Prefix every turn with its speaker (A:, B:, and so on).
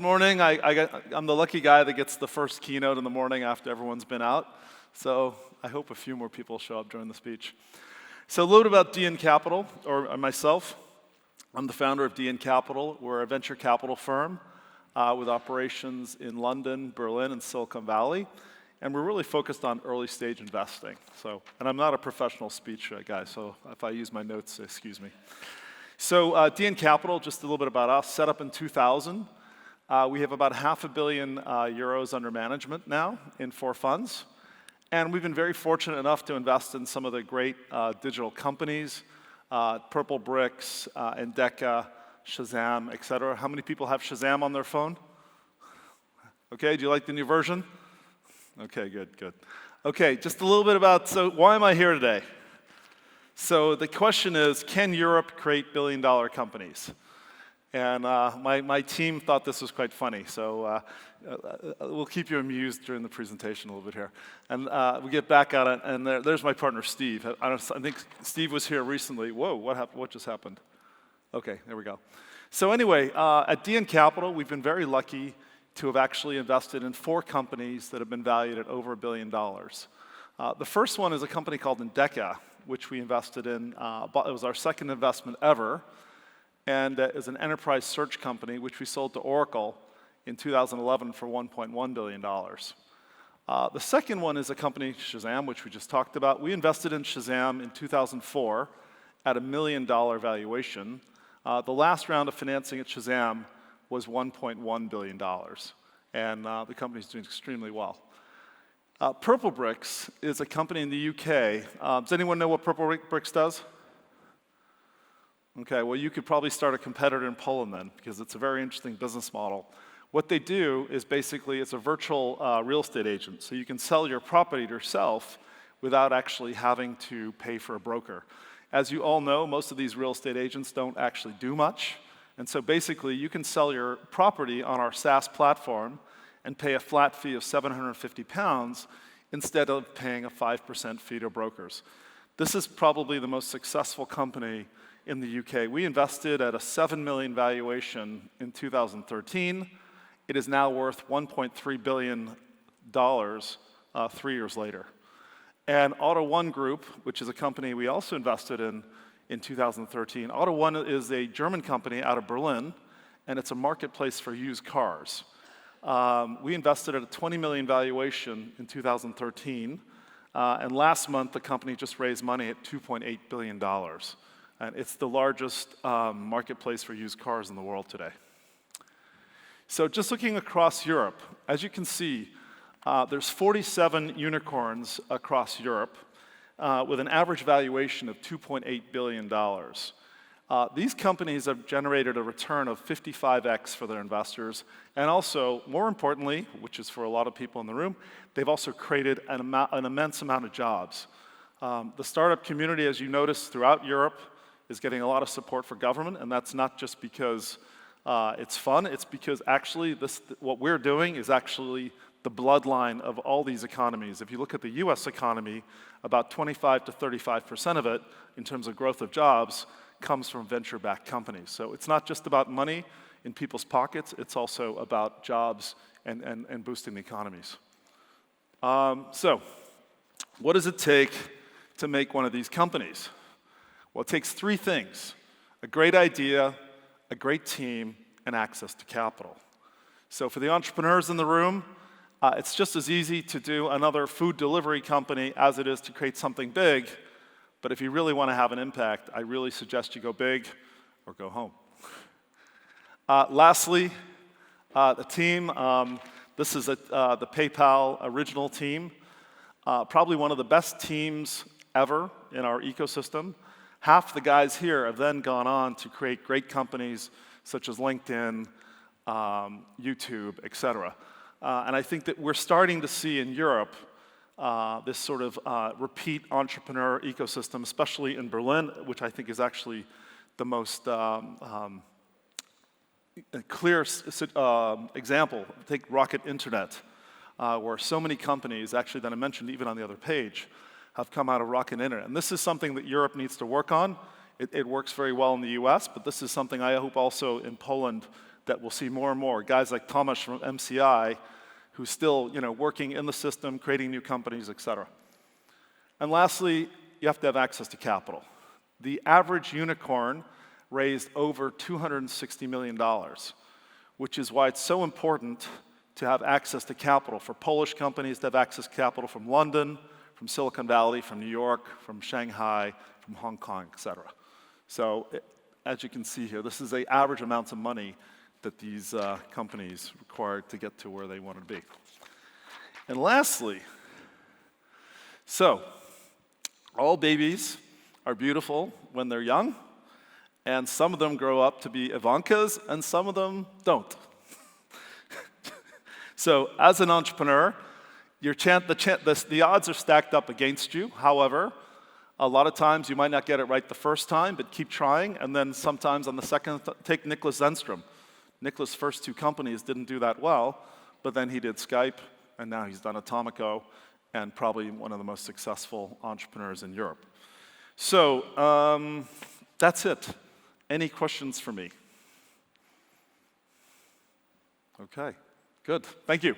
A: morning. I'm the lucky guy that gets the first keynote in the morning after everyone's been out. So I hope a few more people show up during the speech. So a little bit about DN Capital, or myself. I'm the founder of DN Capital. We're a venture capital firm with operations in London, Berlin, and Silicon Valley. And we're really focused on early stage investing. And I'm not a professional speech guy, so if I use my notes, excuse me. So DN Capital, just a little bit about us, set up in 2000. We have about €500 million under management now in 4 funds. And we've been very fortunate enough to invest in some of the great digital companies, Purplebricks, Endeca, Shazam, et cetera. How many people have Shazam on their phone? Okay, do you like the new version? Okay, good. Okay, just a little bit about, so why am I here today? So the question is, can Europe create billion-dollar companies? And my team thought this was quite funny, so we'll keep you amused during the presentation a little bit here. And we get back at it, and there's my partner, Steve. I think Steve was here recently. Whoa, what happened? What just happened? Okay, there we go. So anyway, at DN Capital, we've been very lucky to have actually invested in 4 companies that have been valued at over $1 billion. The first one is a company called Endeca, which we invested in. It was our second investment ever, and is an enterprise search company, which we sold to Oracle in 2011 for $1.1 billion. The second one is a company, Shazam, which we just talked about. We invested in Shazam in 2004 at $1 million valuation. The last round of financing at Shazam was $1.1 billion, and the company's doing extremely well. Purplebricks is a company in the UK. Does anyone know what Purplebricks does? Okay, well, you could probably start a competitor in Poland then, because it's a very interesting business model. What they do is basically it's a virtual real estate agent, so you can sell your property to yourself without actually having to pay for a broker. As you all know, most of these real estate agents don't actually do much, and so basically you can sell your property on our SaaS platform and pay a flat fee of £750 instead of paying a 5% fee to brokers. This is probably the most successful company in the UK. We invested at a $7 million valuation in 2013. It is now worth $1.3 billion 3 years later. And Auto One Group, which is a company we also invested in 2013. Auto One is a German company out of Berlin, and it's a marketplace for used cars. We invested at a $20 million valuation in 2013, and last month the company just raised money at $2.8 billion. And it's the largest marketplace for used cars in the world today. So just looking across Europe, as you can see, there's 47 unicorns across Europe with an average valuation of $2.8 billion. These companies have generated a return of 55x for their investors, and also, more importantly, which is for a lot of people in the room, they've also created an immense amount of jobs. The startup community, as you notice throughout Europe, is getting a lot of support for government, and that's not just because it's fun, it's because actually what we're doing is actually the bloodline of all these economies. If you look at the US economy, about 25 to 35% of it, in terms of growth of jobs, comes from venture-backed companies. So it's not just about money in people's pockets, it's also about jobs and boosting the economies. So what does it take to make one of these companies? Well, it takes 3 things: a great idea, a great team, and access to capital. So for the entrepreneurs in the room, it's just as easy to do another food delivery company as it is to create something big. But if you really want to have an impact, I really suggest you go big or go home. Lastly, the team. This is the PayPal original team. Probably one of the best teams ever in our ecosystem. Half the guys here have then gone on to create great companies such as LinkedIn, YouTube, et cetera. And I think that we're starting to see in Europe this sort of repeat entrepreneur ecosystem, especially in Berlin, which I think is actually the most clear example. Take Rocket Internet, where so many companies, actually that I mentioned even on the other page, have come out of Rocket Internet. And this is something that Europe needs to work on. It works very well in the US, but this is something I hope also in Poland that we'll see more and more. Guys like Thomas from MCI, who's still working in the system, creating new companies, et cetera. And lastly, you have to have access to capital. The average unicorn raised over $260 million, which is why it's so important to have access to capital. For Polish companies to have access to capital from London, from Silicon Valley, from New York, from Shanghai, from Hong Kong, et cetera. So as you can see here, this is the average amounts of money that these companies require to get to where they want to be. And lastly, so all babies are beautiful when they're young, and some of them grow up to be Ivankas, and some of them don't. So as an entrepreneur, the odds are stacked up against you. However, a lot of times you might not get it right the first time, but keep trying, and then sometimes on the second, take Nicholas Zenstrom. Nicholas' first 2 companies didn't do that well, but then he did Skype, and now he's done Atomico, and probably one of the most successful entrepreneurs in Europe. So that's it. Any questions for me? Okay, good. Thank you.